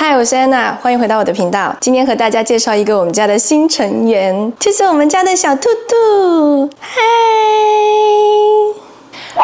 嗨，我是安娜，欢迎回到我的频道。今天和大家介绍一个我们家的新成员，这是我们家的小兔兔。嗨！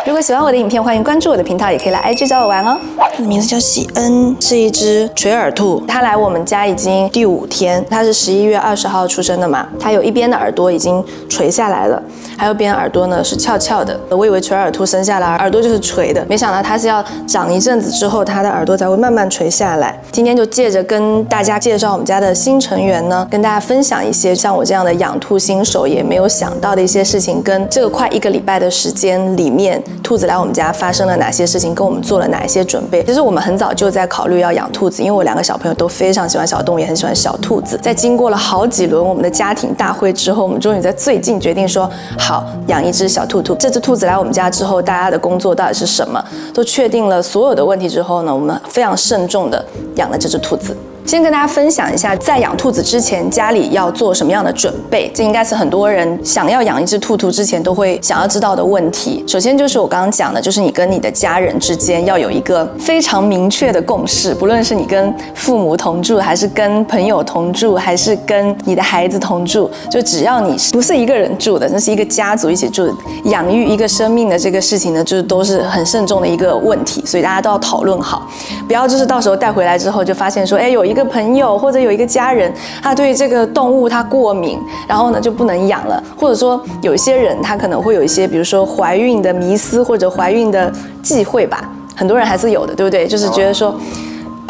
如果喜欢我的影片，欢迎关注我的频道，也可以来 IG 找我玩哦。它的名字叫喜恩，是一只垂耳兔。它来我们家已经第5天，它是11月20号出生的嘛。它有一边的耳朵已经垂下来了，还有一边耳朵呢是翘翘的。我以为垂耳兔生下来耳朵就是垂的，没想到它是要长一阵子之后，它的耳朵才会慢慢垂下来。今天就借着跟大家介绍我们家的新成员呢，跟大家分享一些像我这样的养兔新手也没有想到的一些事情，跟这个快1个礼拜的时间里面，兔子来我们家发生了哪些事情，跟我们做了哪一些准备。其实我们很早就在考虑要养兔子，因为我2个小朋友都非常喜欢小动物，也很喜欢小兔子。在经过了好几轮我们的家庭大会之后，我们终于在最近决定说，好，养一只小兔兔。这只兔子来我们家之后，大家的工作到底是什么，都确定了所有的问题之后呢，我们非常慎重的养了这只兔子。先跟大家分享一下，在养兔子之前，家里要做什么样的准备。这应该是很多人想要养一只兔兔之前都会想要知道的问题。首先就是我刚刚讲的，就是你跟你的家人之间要有一个非常明确的共识，不论是你跟父母同住，还是跟朋友同住，还是跟你的孩子同住，就只要你不是一个人住的，那是一个家族一起住的，养育一个生命的这个事情呢，就是都是很慎重的一个问题，所以大家都要讨论好，不要就是到时候带回来之后就发现说，有一个朋友或者有一个家人，他对这个动物他过敏，然后呢就不能养了，或者说有一些人他可能会有一些，比如说怀孕的迷思或者怀孕的忌讳吧，很多人还是有的，对不对？就是觉得说，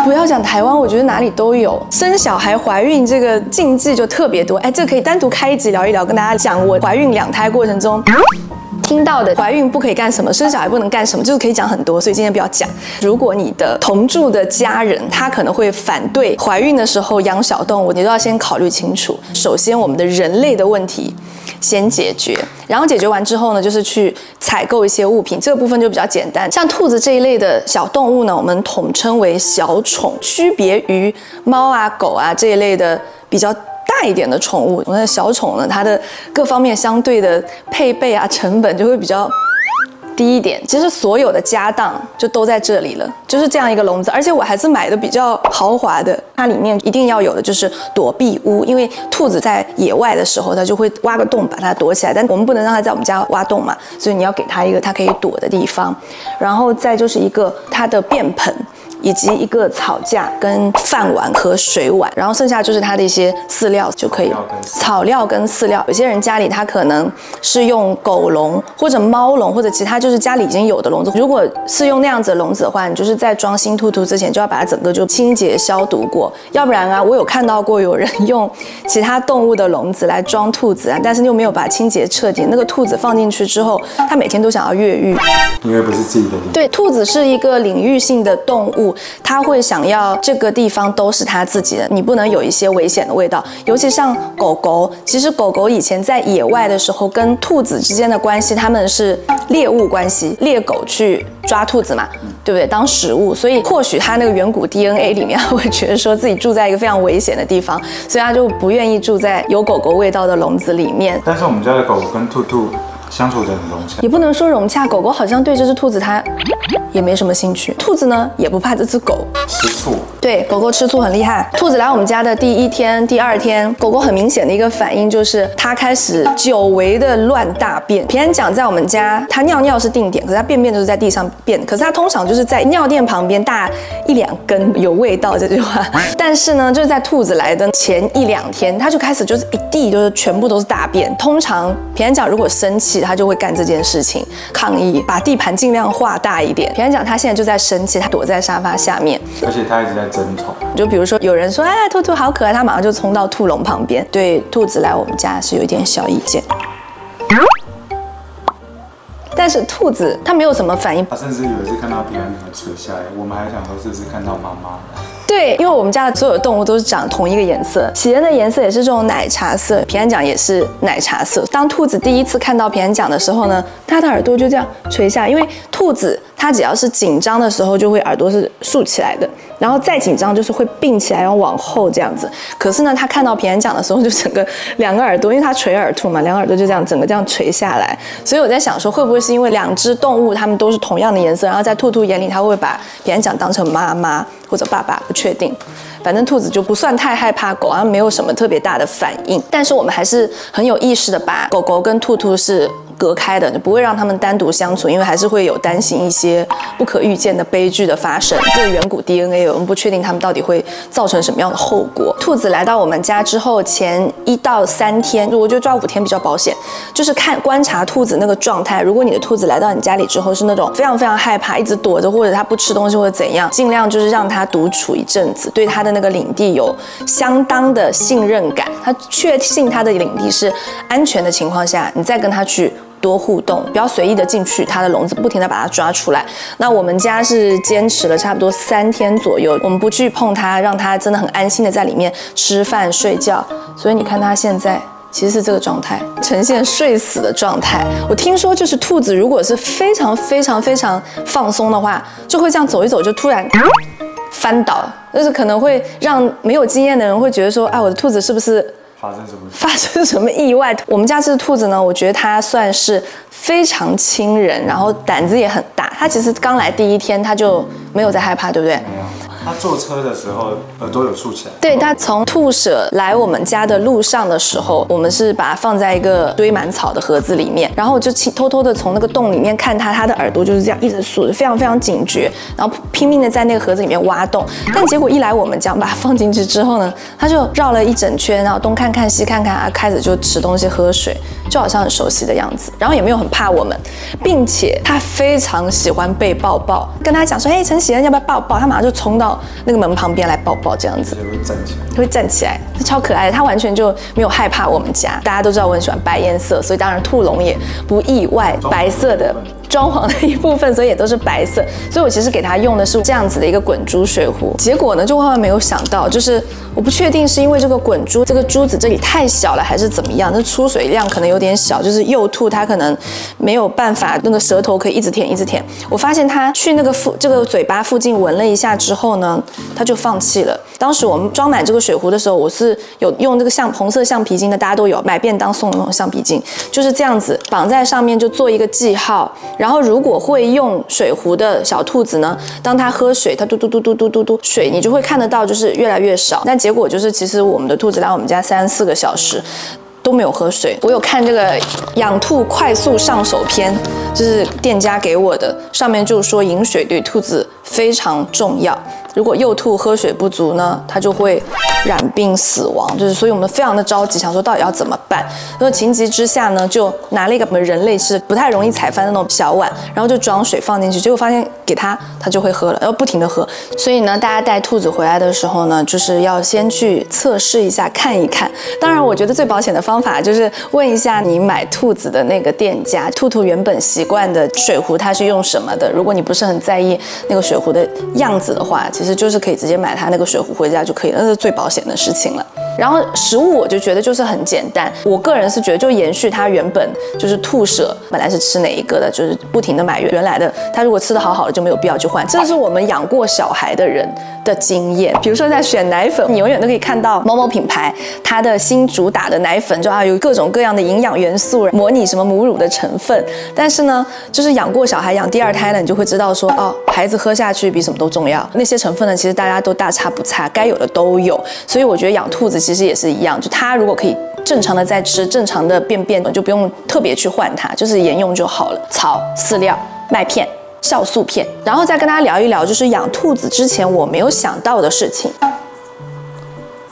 不要讲台湾，我觉得哪里都有生小孩怀孕这个禁忌就特别多。这可以单独开一集聊一聊，跟大家讲我怀孕2胎过程中听到的怀孕不可以干什么，生小孩不能干什么，就是可以讲很多，所以今天不要讲。如果你的同住的家人他可能会反对怀孕的时候养小动物，你都要先考虑清楚。首先我们的人类的问题先解决，然后解决完之后呢，就是去采购一些物品，这个部分就比较简单。像兔子这一类的小动物呢，我们统称为小宠，区别于猫啊狗啊这一类的比较大一点的宠物。我们的小宠呢，它的各方面相对的配备啊成本就会比较低一点。其实所有的家当就都在这里了，就是这样一个笼子，而且我还是买的比较豪华的。它里面一定要有的就是躲避屋，因为兔子在野外的时候，它就会挖个洞把它躲起来，但我们不能让它在我们家挖洞嘛，所以你要给它一个它可以躲的地方。然后再就是一个它的便盆，以及一个草架跟饭碗和水碗，然后剩下就是它的一些饲料就可以了。草料跟饲料，有些人家里他可能是用狗笼或者猫笼或者其他就是家里已经有的笼子，如果是用那样子的笼子的话，你就是在装新兔兔之前就要把它整个就清洁消毒过，要不然啊，我有看到过有人用其他动物的笼子来装兔子啊，但是又没有把它清洁彻底，那个兔子放进去之后，它每天都想要越狱，因为不是自己的领域。对，兔子是一个领域性的动物，它会想要这个地方都是它自己的，你不能有一些危险的味道。尤其像狗狗，其实狗狗以前在野外的时候跟兔子之间的关系，它们是猎物关系，猎狗去抓兔子嘛，对不对？当食物，所以或许它那个远古 DNA 里面会觉得说自己住在一个非常危险的地方，所以它就不愿意住在有狗狗味道的笼子里面。但是我们家的狗跟兔兔相处得很融洽，也不能说融洽，狗狗好像对这只兔子它也没什么兴趣，兔子呢也不怕这只狗吃醋。对，狗狗吃醋很厉害。兔子来我们家的第1天、第2天，狗狗很明显的一个反应就是它开始久违的乱大便。平安讲在我们家，它尿尿是定点，可是它便便就是在地上便，可是它通常就是在尿垫旁边大1、2根有味道这句话。但是呢，就是在兔子来的前1、2天，它就开始就是一地就是全部都是大便。通常平安讲如果生气，它就会干这件事情，抗议，把地盘尽量画大一点。平安讲他现在就在生气，他躲在沙发下面，而且他一直在争宠。就比如说有人说，兔兔好可爱，他马上就冲到兔笼旁边，对兔子来我们家是有一点小意见。但是兔子它没有什么反应，他甚至有一次看到平安整个垂下来，我们还想说是不是看到妈妈了。对，因为我们家的所有动物都是长同一个颜色，喜恩的颜色也是这种奶茶色，平安奖也是奶茶色。当兔子第一次看到平安奖的时候呢，它的耳朵就这样垂下，因为兔子它只要是紧张的时候，就会耳朵是竖起来的，然后再紧张就是会并起来，然后往后这样子。可是呢，它看到平安奖的时候，就整个两个耳朵，因为它垂耳兔嘛，两个耳朵就这样整个这样垂下来。所以我在想说，会不会是因为两只动物它们都是同样的颜色，然后在兔兔眼里，它会把平安奖当成妈妈或者爸爸，不确定。反正兔子就不算太害怕狗，然后没有什么特别大的反应。但是我们还是很有意识的把狗狗跟兔兔是隔开的，就不会让他们单独相处，因为还是会有担心一些不可预见的悲剧的发生。这个远古 DNA 我们不确定他们到底会造成什么样的后果。兔子来到我们家之后，前1到3天，我觉得抓5天比较保险，就是观察兔子那个状态。如果你的兔子来到你家里之后是那种非常非常害怕，一直躲着，或者它不吃东西或者怎样，尽量就是让它独处一阵子，对它的那个领地有相当的信任感，它确信它的领地是安全的情况下，你再跟它去多互动，不要随意的进去它的笼子，不停的把它抓出来。那我们家是坚持了差不多3天左右，我们不去碰它，让它真的很安心的在里面吃饭睡觉。所以你看它现在其实是这个状态，呈现睡死的状态。我听说就是兔子如果是非常非常非常放松的话，就会这样走一走就突然翻倒，就是可能会让没有经验的人会觉得说，哎，我的兔子是不是发生什么意外？我们家这只兔子呢，我觉得它算是非常亲人，然后胆子也很大。它其实刚来第1天，它就没有在害怕，对不对？没有。他坐车的时候耳朵有竖起来。对，他从兔舍来我们家的路上的时候，我们是把它放在一个堆满草的盒子里面，然后我就偷偷的从那个洞里面看它的耳朵就是这样一直竖，非常非常警觉，然后拼命的在那个盒子里面挖洞。但结果一来我们家把它放进去之后呢，它就绕了一整圈，然后东看看西看看啊，开始就吃东西喝水，就好像很熟悉的样子，然后也没有很怕我们，并且它非常喜欢被抱抱。跟他讲说，哎，陈喜恩要不要抱抱？他马上就冲到那个门旁边来抱抱，这样子会站起来，超可爱的。他完全就没有害怕我们家。大家都知道我很喜欢白颜色，所以当然兔笼也不意外，白色的装潢的一部分，所以也都是白色。所以我其实给他用的是这样子的一个滚珠水壶。结果呢，就万万没有想到，就是我不确定是因为这个滚珠这个珠子这里太小了，还是怎么样，那出水量可能有点小，就是幼兔它可能没有办法那个舌头可以一直舔一直舔。我发现它去那个这个嘴巴附近闻了一下之后呢，它就放弃了。当时我们装满这个水壶的时候，我是有用这个红色橡皮筋的，大家都有买便当送的那种橡皮筋，就是这样子绑在上面，就做一个记号。然后如果会用水壶的小兔子呢，当它喝水，它嘟嘟嘟嘟嘟嘟嘟水，你就会看得到就是越来越少。但结果就是，其实我们的兔子来我们家3、4个小时都没有喝水。我有看这个养兔快速上手篇，就是店家给我的，上面就是说饮水对兔子非常重要。如果幼兔喝水不足呢，它就会染病死亡。就是所以我们非常的着急，想说到底要怎么办。那情急之下呢，就拿了一个我们人类是不太容易踩翻的那种小碗，然后就装水放进去，结果发现给它就会喝了，然后不停的喝。所以呢，大家带兔子回来的时候呢，就是要先去测试一下，看一看。当然，我觉得最保险的方法就是问一下你买兔子的那个店家，兔兔原本习惯的水壶它是用什么的。如果你不是很在意那个水壶的样子的话，其实就是可以直接买它那个水壶回家就可以了，那是最保险的事情了。然后食物我就觉得就是很简单，我个人是觉得就延续它原本就是兔舍本来是吃哪一个的，就是不停的买原来的，它如果吃得好好的就没有必要去换。这是我们养过小孩的人的经验。比如说在选奶粉，你永远都可以看到某某品牌它的新主打的奶粉就有各种各样的营养元素，模拟什么母乳的成分。但是呢，就是养过小孩养第2胎呢，你就会知道说孩子喝下去比什么都重要。那些成分呢，其实大家都大差不差，该有的都有。所以我觉得养兔子其实也是一样，就它如果可以正常的在吃，正常的便便，就不用特别去换它，就是沿用就好了。草、饲料、麦片、酵素片，然后再跟大家聊一聊，就是养兔子之前我没有想到的事情。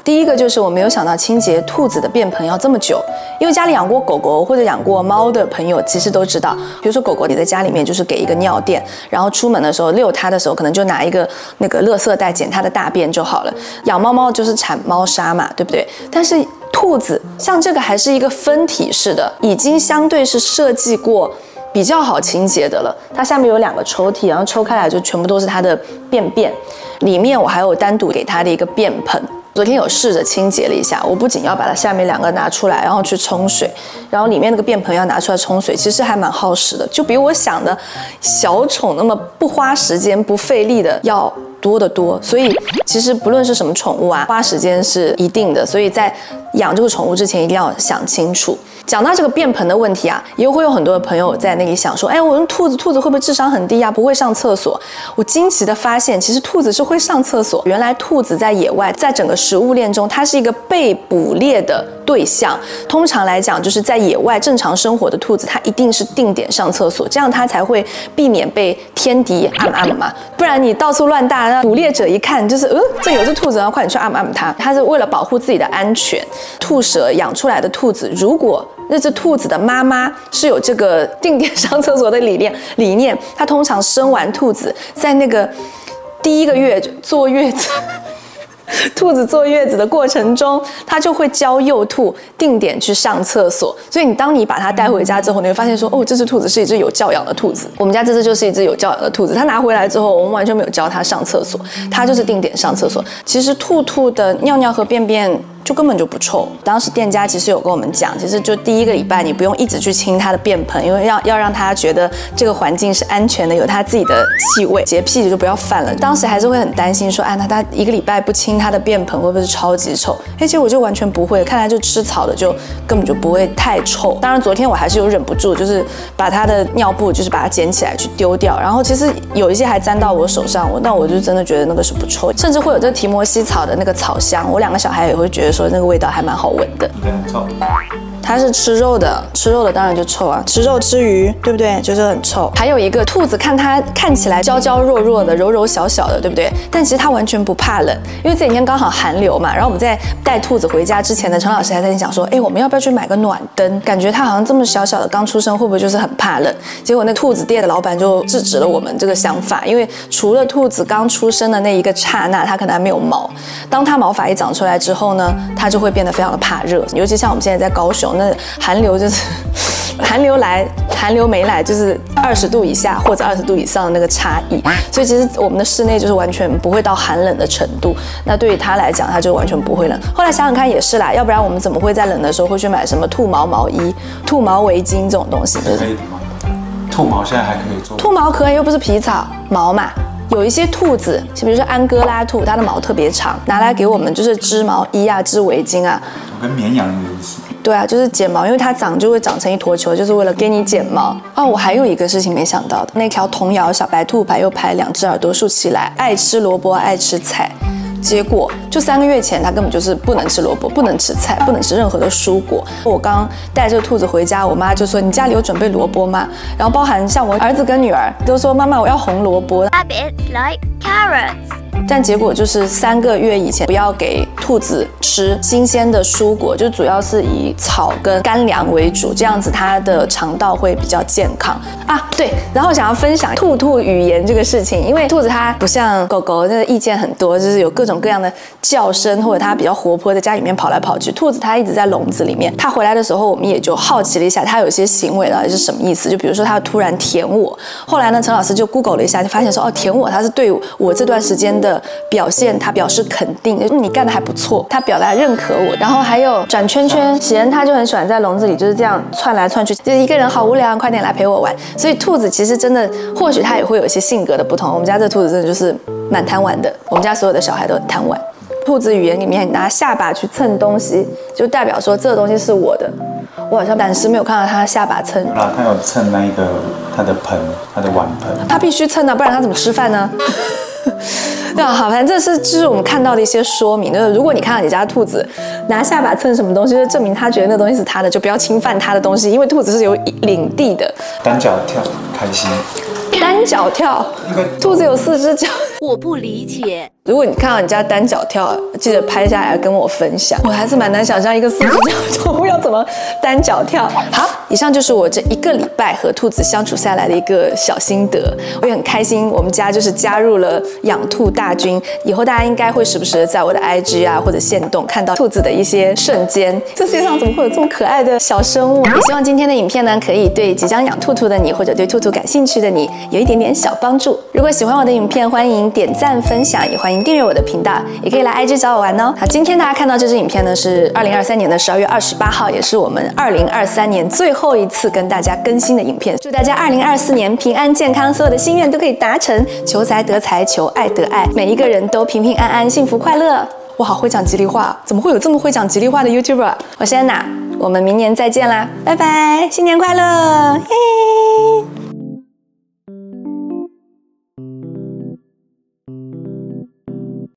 第一个就是我没有想到清洁兔子的便盆要这么久，因为家里养过狗狗或者养过猫的朋友其实都知道，比如说狗狗你在家里面就是给一个尿垫，然后出门的时候遛它的时候可能就拿一个那个垃圾袋捡它的大便就好了。养猫猫就是铲猫砂嘛，对不对？但是兔子像这个还是一个分体式的，已经相对是设计过比较好清洁的了。它下面有2个抽屉，然后抽开来就全部都是它的便便，里面我还有单独给它的一个便盆。昨天有试着清洁了一下，我不仅要把它下面2个拿出来，然后去冲水，然后里面那个便盆要拿出来冲水，其实还蛮耗时的，就比我想的小宠那么不花时间、不费力的要多得多。所以其实不论是什么宠物啊，花时间是一定的，所以在养这个宠物之前一定要想清楚。讲到这个便盆的问题啊，也会有很多的朋友在那里想说，哎，我用兔子会不会智商很低啊？不会上厕所？我惊奇的发现，其实兔子是会上厕所。原来兔子在野外，在整个食物链中，它是一个被捕猎的对象。通常来讲，就是在野外正常生活的兔子，它一定是定点上厕所，这样它才会避免被天敌按嘛。不然你到处乱大，那捕猎者一看就是，这有只兔子，然后快点去按它。它是为了保护自己的安全。兔舍养出来的兔子，如果那只兔子的妈妈是有这个定点上厕所的理念，它通常生完兔子，在那个第1个月坐月子。兔子坐月子的过程中，它就会教幼兔定点去上厕所。所以当你把它带回家之后，你会发现说，这只兔子是一只有教养的兔子。我们家这只就是一只有教养的兔子。它拿回来之后，我们完全没有教它上厕所，它就是定点上厕所。其实兔的尿尿和便便就根本就不臭。当时店家其实有跟我们讲，其实就第1个礼拜你不用一直去清它的便盆，因为要让它觉得这个环境是安全的，有它自己的气味，洁癖就不要犯了。当时还是会很担心说，那它1个礼拜不清它的便盆会不会是超级臭？结果我就完全不会，看来就吃草的就根本就不会太臭。当然昨天我还是有忍不住，就是把它的尿布就是把它捡起来去丢掉，然后其实有一些还沾到我手上，但我就真的觉得那个是不臭，甚至会有这提摩西草的那个草香，我2个小孩也会觉得说那个味道还蛮好闻的。很臭。它是吃肉的，吃肉的当然就臭啊，吃肉吃鱼，对不对？就是很臭。还有一个兔子，它看起来娇娇弱弱的，柔柔小小的，对不对？但其实它完全不怕冷，因为这几天刚好寒流嘛。然后我们在带兔子回家之前呢，陈老师还在讲说，我们要不要去买个暖灯？感觉它好像这么小小的刚出生，会不会就是很怕冷？结果那兔子店的老板就制止了我们这个想法，因为除了兔子刚出生的那一个刹那，它可能还没有毛，当它毛发一长出来之后呢，它就会变得非常的怕热，尤其像我们现在在高雄。那寒流就是寒流来寒流没来，就是20度以下或者20度以上的那个差异，所以其实我们的室内就是完全不会到寒冷的程度。那对于他来讲，他就完全不会冷。后来想想看也是啦，要不然我们怎么会在冷的时候会去买什么兔毛毛衣、兔毛围巾这种东西？可以的吗？兔毛现在还可以做？兔毛可以，又不是皮草毛嘛。有一些兔子，比如说安哥拉兔，它的毛特别长，拿来给我们就是织毛衣啊、织围巾啊。跟绵羊的意思。对啊，就是剪毛，因为它长就会长成一坨球，就是为了给你剪毛。我还有一个事情没想到的，那条童谣小白兔排又排2只耳朵竖起来，爱吃萝卜爱吃菜。结果就3个月前，它根本就是不能吃萝卜，不能吃菜，不能吃任何的蔬果。我刚带这个兔子回家，我妈就说：“你家里有准备萝卜吗？”然后包含像我儿子跟女儿都说：“妈妈，我要红萝卜。” Rabbits like carrots. 但结果就是3个月以前不要给兔子吃新鲜的蔬果，就主要是以草跟干粮为主，这样子它的肠道会比较健康啊。对，然后想要分享兔语言这个事情，因为兔子它不像狗狗，那个意见很多，就是有各种各样的叫声，或者它比较活泼，在家里面跑来跑去。兔子它一直在笼子里面，它回来的时候，我们也就好奇了一下，它有些行为到底是什么意思？就比如说它突然舔我，后来呢，陈老师就 Google 了一下，就发现说舔我，它是对我这段时间的表现，他表示肯定，就是你干得还不错，他表达认可我。然后还有转圈圈，喜恩他就很喜欢在笼子里就是这样窜来窜去，就是一个人好无聊，快点来陪我玩。所以兔子其实真的，或许它也会有一些性格的不同。我们家这兔子真的就是蛮贪玩的，我们家所有的小孩都很贪玩。兔子语言里面，你拿下巴去蹭东西，就代表说这个东西是我的。我好像暂时没有看到他下巴蹭。他有蹭那一个他的盆，他的碗盆。他必须蹭啊，不然他怎么吃饭呢？对啊，好，反正这就是我们看到的一些说明。就是如果你看到你家兔子拿下巴蹭什么东西，就证明他觉得那东西是他的，就不要侵犯他的东西，因为兔子是有领地的。单脚跳，开心。单脚跳，兔子有4只脚。我不理解。如果你看到人家单脚跳，记得拍下来跟我分享。我还是蛮难想象一个40脚动物要怎么单脚跳。好，以上就是我这1个礼拜和兔子相处下来的一个小心得。我也很开心，我们家就是加入了养兔大军。以后大家应该会时不时的在我的 IG 啊或者限动看到兔子的一些瞬间。这世界上怎么会有这么可爱的小生物？也希望今天的影片呢，可以对即将养兔兔的你，或者对兔兔感兴趣的你，有一点点小帮助。如果喜欢我的影片，欢迎点赞分享，也欢迎订阅我的频道，也可以来 IG 找我玩哦。好，今天大家看到这支影片呢，是2023年的12月28号，也是我们2023年最后一次跟大家更新的影片。祝大家2024年平安健康，所有的心愿都可以达成，求财得财，求爱得爱，每一个人都平平安安，幸福快乐。我好会讲吉利话，怎么会有这么会讲吉利话的 YouTuber？ 我是安娜，我们明年再见啦，拜拜，新年快乐，嘿。